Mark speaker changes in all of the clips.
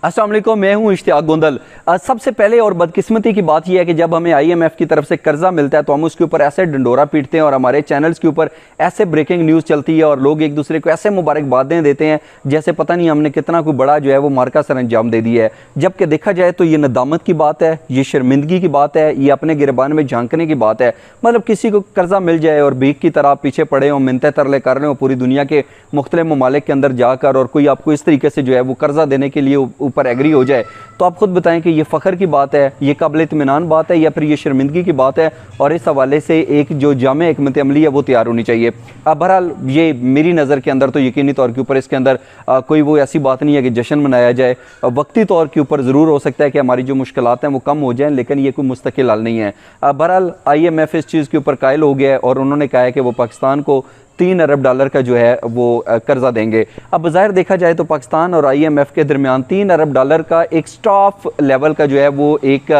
Speaker 1: अस्सलाम वालेकुम, मैं हूं इश्तियाक गोंदल। सबसे पहले और बदकिस्मती की बात यह है कि जब हमें IMF की तरफ से कर्जा मिलता है तो हम उसके ऊपर ऐसे डंडोरा पीटते हैं और हमारे चैनल्स के ऊपर ऐसे ब्रेकिंग न्यूज़ चलती है और लोग एक दूसरे को ऐसे मुबारकबादें देते हैं जैसे पता नहीं हमने कितना कोई बड़ा जो है वो मार्का सर अंजाम दे दिया है। जबकि देखा जाए तो ये नदामत की बात है, ये शर्मिंदगी की बात है, ये अपने गिरबान में झांकने की बात है। मतलब किसी को कर्जा मिल जाए और भीख की तरह पीछे पड़े हों, मिन्नतें तरले कर रहे हो पूरी दुनिया के मुख्तलिफ ममालिक के अंदर जाकर, और कोई आपको इस तरीके से जो है वो कर्जा देने के लिए ऊपर एग्री हो जाए, तो आप खुद बताएं कि ये फ़ख्र की बात है, ये काबिल इत्मीनान बात है या फिर ये शर्मिंदगी की बात है। और इस हवाले से एक जो जामे हिकमत अमली है वो तैयार होनी चाहिए। अब बहरहाल ये मेरी नज़र के अंदर तो यकीनी तौर के ऊपर इसके अंदर कोई वो ऐसी बात नहीं है कि जश्न मनाया जाए। वक्ती तौर के ऊपर ज़रूर हो सकता है कि हमारी जो मुश्किलात हैं वो कम हो जाएँ, लेकिन ये कोई मुस्तकिल हल नहीं है। बहरहाल IMF इस चीज़ के ऊपर कायल हो गया है और उन्होंने कहा है कि वो पाकिस्तान को $3 अरब का जो है वो कर्जा देंगे। अब बज़ाहिर देखा जाए तो पाकिस्तान और IMF के दरमियान $3 अरब का एक स्टॉफ लेवल का जो है वो एक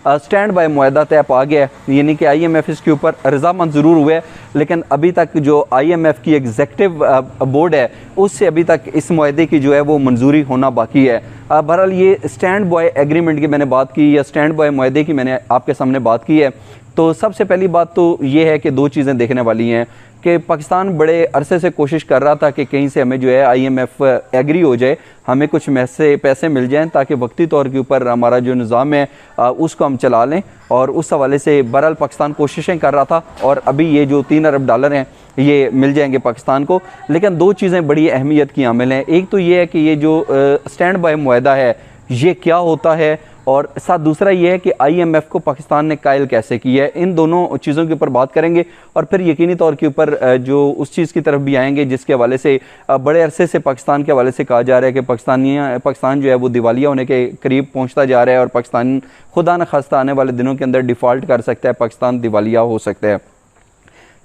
Speaker 1: स्टैंड बाय मुआहदा तय पा गया है, यानी कि IMF इसके ऊपर रजामंद ज़रूर हुए, लेकिन अभी तक जो IMF की एग्जेक्टिव बोर्ड है उससे अभी तक इस मुआहदे की जो है वो मंजूरी होना बाकी है। बहरहाल ये स्टैंड बाय एग्रीमेंट की मैंने बात की या स्टैंड बाय मुआहदे की मैंने आपके सामने बात की है। तो सबसे पहली बात तो ये है कि दो चीज़ें देखने वाली हैं कि पाकिस्तान बड़े अरसे से कोशिश कर रहा था कि कहीं से हमें जो है IMF एग्री हो जाए, हमें कुछ पैसे मिल जाएं ताकि वक्ती तौर के ऊपर हमारा जो निज़ाम है उसको हम चला लें, और उस हवाले से बहरहाल पाकिस्तान कोशिशें कर रहा था और अभी ये जो $3 अरब हैं ये मिल जाएंगे पाकिस्तान को। लेकिन दो चीज़ें बड़ी अहमियत की हामिल हैं। एक तो ये है कि ये जो स्टैंड बाय मुआहदा है ये क्या होता है, और साथ दूसरा ये है कि IMF को पाकिस्तान ने कायल कैसे किया है। इन दोनों चीज़ों के ऊपर बात करेंगे और फिर यकीनी तौर के ऊपर जो उस चीज़ की तरफ भी आएंगे जिसके हवाले से बड़े अरसे से पाकिस्तान के हवाले से कहा जा रहा है कि पाकिस्तान जो है वो दिवालिया होने के करीब पहुंचता जा रहा है और पाकिस्तान खुदा न खास्ता आने वाले दिनों के अंदर डिफ़ॉल्ट कर सकता है, पाकिस्तान दिवालिया हो सकता है।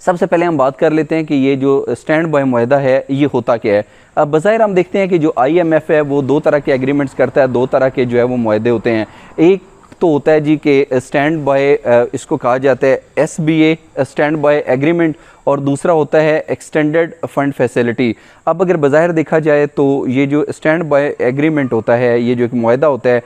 Speaker 1: सबसे पहले हम बात कर लेते हैं कि ये जो स्टैंड बाय मुआहदा है ये होता क्या है। अब बज़ाहिर हम देखते हैं कि जो IMF है वो दो तरह के एग्रीमेंट्स करता है, दो तरह के जो है वो मुआहदे होते हैं। एक तो होता है जी कि स्टैंड बाय, इसको कहा जाता है SBA स्टैंड बाय एग्रीमेंट, और दूसरा होता है एक्सटेंडेड फंड फैसिलिटी। अब अगर बज़ाहिर देखा जाए तो ये जो स्टैंड बाय एग्रीमेंट होता है, ये जो एक मुआहदा होता है,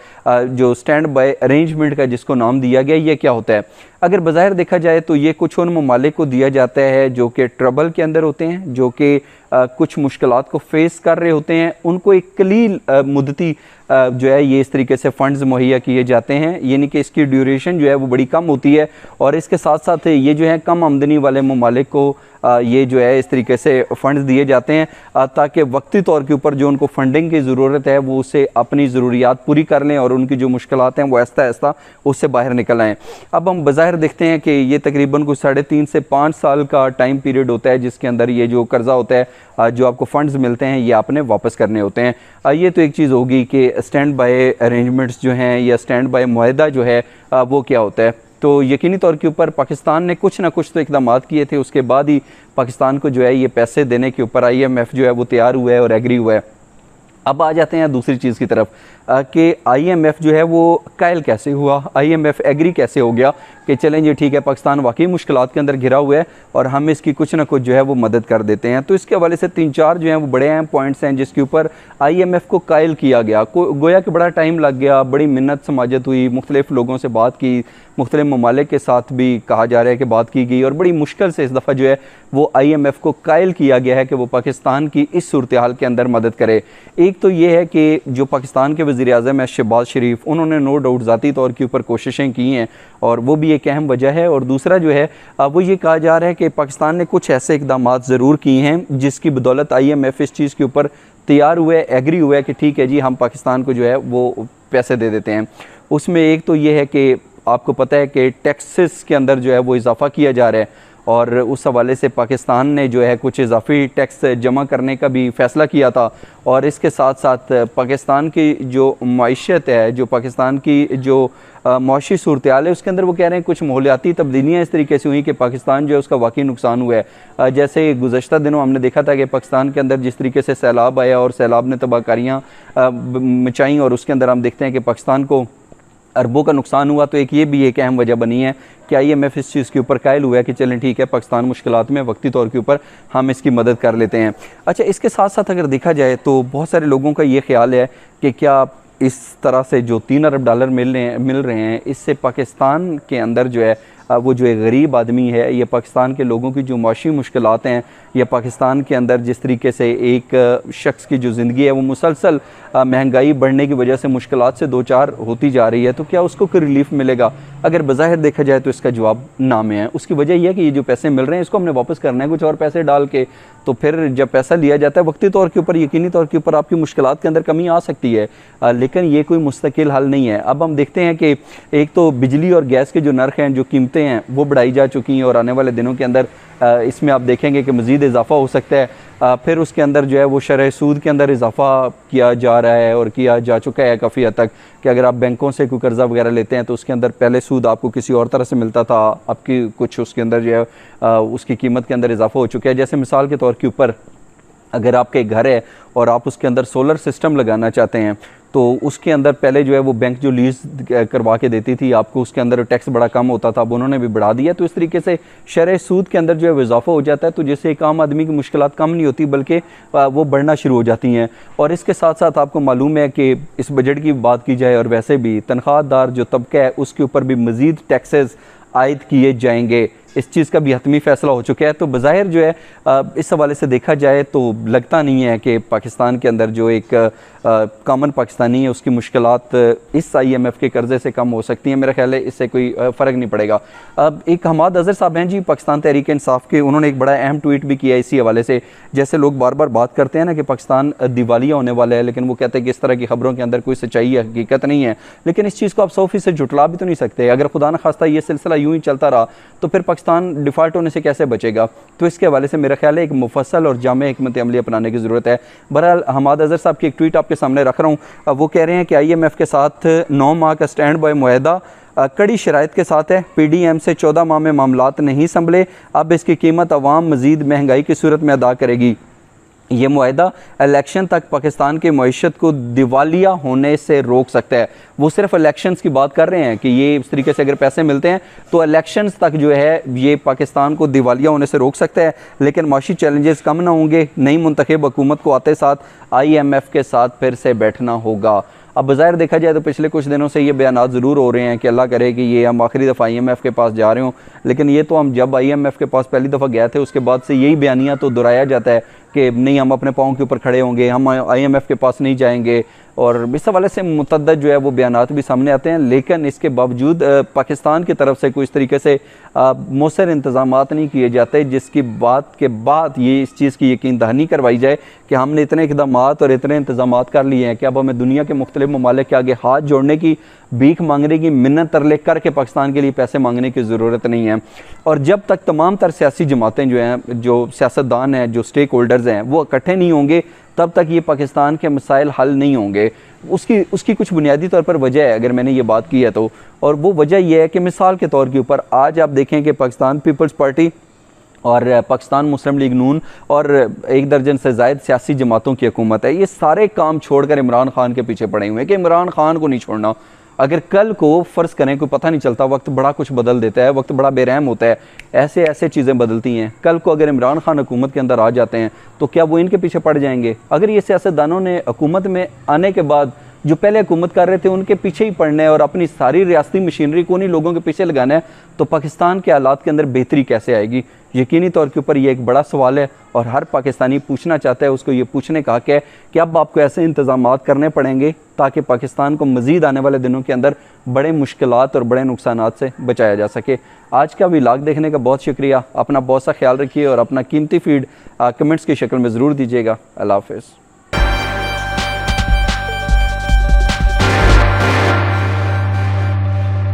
Speaker 1: जो स्टैंड बाय अरेंजमेंट का जिसको नाम दिया गया, ये क्या होता है? अगर बज़ाहिर देखा जाए तो ये कुछ उन ममालिक को दिया जाता है जो कि ट्रबल के अंदर होते हैं, जो कि कुछ मुश्किलात को फेस कर रहे होते हैं, उनको एक कलील मुद्दती जो है ये इस तरीके से फ़ंड्स मुहैया किए जाते हैं, यानी कि इसकी ड्यूरेशन जो है वो बड़ी कम होती है। और इसके साथ साथ ये जो है कम आमदनी वाले ममालिक को ये जो है इस तरीके से फ़ंड्स दिए जाते हैं ताकि वक्ती तौर के ऊपर जो उनको फंडिंग की ज़रूरत है वो उससे अपनी ज़रूरियात पूरी कर लें और उनकी जो मुश्किलात हैं वो आहिस्ता आहिस्ता उससे बाहर निकल आएँ। अब हम बज़ाहिर देखते हैं कि ये तकरीबन कुछ 3.5 से 5 साल का टाइम पीरियड होता है जिसके अंदर ये जो कर्ज़ा होता है, जो आपको फ़ंड्स मिलते हैं ये आपने वापस करने होते हैं। ये तो एक चीज़ होगी कि स्टैंड बाय अरेंजमेंट्स जो हैं या स्टैंड बाय मुआहदा जो है वो क्या होता है। तो यकीनी तौर के ऊपर पाकिस्तान ने कुछ ना कुछ तो इक़दाम किए थे, उसके बाद ही पाकिस्तान को जो है ये पैसे देने के ऊपर IMF जो है वो तैयार हुआ है और एग्री हुआ है। अब आ जाते हैं दूसरी चीज़ की तरफ कि IMF जो है वो कायल कैसे हुआ, IMF एग्री कैसे हो गया कि चलें जी ठीक है पाकिस्तान वाकई मुश्किलात के अंदर घिरा हुआ है और हम इसकी कुछ ना कुछ जो है वो मदद कर देते हैं। तो इसके हवाले से 3-4 जो हैं वो बड़े अहम पॉइंट्स हैं जिसके ऊपर IMF को कायल किया गया। गोया कि बड़ा टाइम लग गया, बड़ी मिन्नत समाजत हुई, मुख्तलिफ लोगों से बात की, मुख्तलिफ ममालिक के साथ भी कहा जा रहा है कि बात की गई और बड़ी मुश्किल से इस दफ़ा जो है वो IMF को कायल किया गया है कि वो पाकिस्तान की इस सूरत हाल के अंदर मदद करे। एक तो ये है कि जो पाकिस्तान के वज़ीर-ए-आज़म है शहबाज शरीफ, उन्होंने नो डाउट ज़ाती तौर के ऊपर कोशिशें की हैं और वो भी एक अहम वजह है। और दूसरा जो है वो ये कहा जा रहा है कि पाकिस्तान ने कुछ ऐसे इक़दाम ज़रूर किए हैं जिसकी बदौलत IMF इस चीज़ के ऊपर तैयार हुआ है, एग्री हुआ है कि ठीक है जी हम पाकिस्तान को जो है वो पैसे दे देते हैं। उसमें एक तो ये है कि आपको पता है कि टैक्सेस के अंदर जो है वो इजाफ़ा किया जा रहा है और उस हवाले से पाकिस्तान ने जो है कुछ इजाफी टैक्स जमा करने का भी फ़ैसला किया था। और इसके साथ साथ पाकिस्तान की जो मईशत है, जो पाकिस्तान की जो मौशी सूरत हाल है उसके अंदर वो कह रहे हैं कुछ माहौलियाती तब्दीलियाँ इस तरीके से हुई कि पाकिस्तान जो है उसका वाकई नुकसान हुआ है। जैसे गुज़श्ता दिनों हमने देखा था कि पाकिस्तान के अंदर जिस तरीके से सैलाब आया और सैलाब ने तबाहकारियाँ मचाई और उसके अंदर हम देखते हैं कि पाकिस्तान को अरबों का नुकसान हुआ। तो एक ये भी एक अहम वजह बनी है कि IMF इस चीज़ के ऊपर कायल हुआ है कि चलें ठीक है पाकिस्तान मुश्किलात में वक्ती तौर के ऊपर हम इसकी मदद कर लेते हैं। अच्छा, इसके साथ साथ अगर देखा जाए तो बहुत सारे लोगों का ये ख्याल है कि क्या इस तरह से जो 3 अरब डॉलर मिल रहे हैं, इससे पाकिस्तान के अंदर जो है वो जो एक गरीब आदमी है, ये पाकिस्तान के लोगों की जो माशी मुश्किलात हैं, या पाकिस्तान के अंदर जिस तरीके से एक शख्स की जो ज़िंदगी है वो मुसलसल महंगाई बढ़ने की वजह से मुश्किलात से दो चार होती जा रही है, तो क्या उसको कोई रिलीफ मिलेगा? अगर बज़ाहिर देखा जाए तो इसका जवाब ना में है। उसकी वजह यह है कि ये जो पैसे मिल रहे हैं इसको हमने वापस करना है कुछ और पैसे डाल के, तो फिर जब पैसा लिया जाता है वक्ती तौर के ऊपर, यकीनी तौर के ऊपर आपकी मुश्किलात के अंदर कमी आ सकती है, लेकिन ये कोई मुस्तकिल हल नहीं है। अब हम देखते हैं कि एक तो बिजली और गैस के जो नर्ख हैं, जो कीमतें हैं, वो बढ़ाई जा चुकी हैं और आने वाले दिनों के अंदर इसमें आप देखेंगे कि मज़ीद इजाफा हो सकता है। फिर उसके अंदर जो है वो शरह सूद के अंदर इजाफा किया जा रहा है और किया जा चुका है काफ़ी हद तक, कि अगर आप बैंकों से कोई कर्ज़ा वगैरह लेते हैं तो उसके अंदर पहले सूद आपको किसी और तरह से मिलता था, आपकी कुछ उसके अंदर जो है उसकी कीमत के अंदर इजाफा हो चुका है। जैसे मिसाल के तौर के ऊपर अगर आपके घर है और आप उसके अंदर सोलर सिस्टम लगाना चाहते हैं, तो उसके अंदर पहले जो है वो बैंक जो लीज करवा के देती थी आपको, उसके अंदर टैक्स बड़ा कम होता था, अब उन्होंने भी बढ़ा दिया। तो इस तरीके से शरह सूद के अंदर जो है वो इजाफा हो जाता है, तो जैसे एक आम आदमी की मुश्किलात कम नहीं होती बल्कि वो बढ़ना शुरू हो जाती हैं। और इसके साथ साथ आपको मालूम है कि इस बजट की बात की जाए और वैसे भी तनख्वाहदार जो तबका है उसके ऊपर भी मज़ीद टैक्सेस आयद किए जाएंगे, इस चीज़ का भी हतमी फ़ैसला हो चुका है। तो बज़ाहिर जो है इस हवाले से देखा जाए तो लगता नहीं है कि पाकिस्तान के अंदर जो एक कॉमन पाकिस्तानी है उसकी मुश्किलात इस IMF के कर्ज़े से कम हो सकती हैं। मेरा ख्याल है इससे कोई फ़र्क नहीं पड़ेगा। अब एक हमाद अज़हर साहब हैं जी पाकिस्तान तहरीक इंसाफ के, उन्होंने एक बड़ा अहम ट्वीट भी किया इसी हवाले से। जैसे लोग बार बार बात करते हैं ना कि पाकिस्तान दिवालिया होने वाला है, लेकिन वो कहते हैं कि इस तरह की खबरों के अंदर कोई सच्चाई या हकीकत नहीं है, लेकिन इस चीज़ को आप 100% झुटला भी तो नहीं सकते। अगर खुदा न खास्ता ये सिलसिला यूँ ही चलता रहा तो फिर पाकिस्तान डिफ़ॉल्ट होने से कैसे बचेगा? तो इसके हवाले से मेरा ख्याल है एक मुफस्सल और जामे हिकमत अमली अपनाने की ज़रूरत है। बहरहाल हमाद अज़हर साहब की एक ट्वीट आपके सामने रख रहा हूँ। वो कह रहे हैं कि IMF के साथ 9 माह का स्टैंड बाय मुआहदा कड़ी शराइत के साथ है। PDM से 14 माह में मामलात नहीं संभले, अब इसकी कीमत अवाम मज़ीद महंगाई की सूरत में अदा करेगी। ये मुआहदा इलेक्शन तक पाकिस्तान की मईशत को दिवालिया होने से रोक सकता है। वो सिर्फ इलेक्शंस की बात कर रहे हैं कि ये इस तरीके से अगर पैसे मिलते हैं तो इलेक्शंस तक जो है ये पाकिस्तान को दिवालिया होने से रोक सकता है, लेकिन माशी चैलेंजेस कम ना होंगे। नई मुंतखब हुकूमत को आते साथ IMF के साथ फिर से बैठना होगा। अब बाज़ाहिर देखा जाए तो पिछले कुछ दिनों से ये बयानात ज़रूर हो रहे हैं कि अल्लाह करे कि ये हम आखिरी दफ़ा IMF के पास जा रहे हों, लेकिन ये तो हम जब IMF के पास पहली दफ़ा गए थे उसके बाद से यही बयानिया तो दोहराया जाता है कि नहीं हम अपने पाँव के ऊपर खड़े होंगे, हम IMF के पास नहीं जाएंगे, और इस हवाले से मुतअद्दिद जो है वो बयानात भी सामने आते हैं। लेकिन इसके बावजूद पाकिस्तान की तरफ से कोई इस तरीके से मौसर इंतज़ामात नहीं किए जाते जिसकी बात के बाद ये इस चीज़ की यकीन दहानी करवाई जाए कि हमने इतने इक़दामात और इतने इंतज़ामात कर लिए हैं कि अब हमें दुनिया के मुख्तलिफ ममालिक के आगे हाथ जोड़ने की, भीख मांगने की, मिन्नत तरले करके पाकिस्तान के लिए पैसे मांगने की ज़रूरत नहीं है। और जब तक तमाम तर सियासी जमातें जो हैं, जो सियासतदान हैं, जो स्टेक होल्डर्स हैं, वो इकट्ठे नहीं होंगे तब तक ये पाकिस्तान के मसाइल हल नहीं होंगे। उसकी कुछ बुनियादी तौर पर वजह है, अगर मैंने ये बात की है तो, और वो वजह यह है कि मिसाल के तौर के ऊपर आज आप देखें कि पाकिस्तान पीपल्स पार्टी और पाकिस्तान मुस्लिम लीग नून और 1 दर्जन से ज़ायद सियासी जमातों की हुकूमत है, ये सारे काम छोड़कर इमरान खान के पीछे पड़े हुए हैं कि इमरान खान को नहीं छोड़ना। अगर कल को फ़र्ज़ करें, कोई पता नहीं चलता, वक्त बड़ा कुछ बदल देता है, वक्त बड़ा बेरहम होता है, ऐसे चीज़ें बदलती हैं। कल को अगर इमरान खान हुकूमत के अंदर आ जाते हैं तो क्या वो इनके पीछे पड़ जाएंगे? अगर ये सियासतदानों ने हुकूमत में आने के बाद जो पहले हुकूमत कर रहे थे उनके पीछे ही पड़ना है और अपनी सारी रियासती मशीनरी को उन्हीं लोगों के पीछे लगाना है, तो पाकिस्तान के हालात के अंदर बेहतरी कैसे आएगी? यकीनी तौर के ऊपर ये एक बड़ा सवाल है और हर पाकिस्तानी पूछना चाहता है, उसको ये पूछने का हक है कि अब आपको ऐसे इंतज़ामात करने पड़ेंगे ताकि पाकिस्तान को मज़ीद आने वाले दिनों के अंदर बड़े मुश्किलात और बड़े नुकसानात से बचाया जा सके। आज का व्लॉग देखने का बहुत शुक्रिया। अपना बहुत सा ख्याल रखिए और अपना कीमती फीड कमेंट्स की शक्ल में ज़रूर दीजिएगा। अल्लाह हाफ़िज़।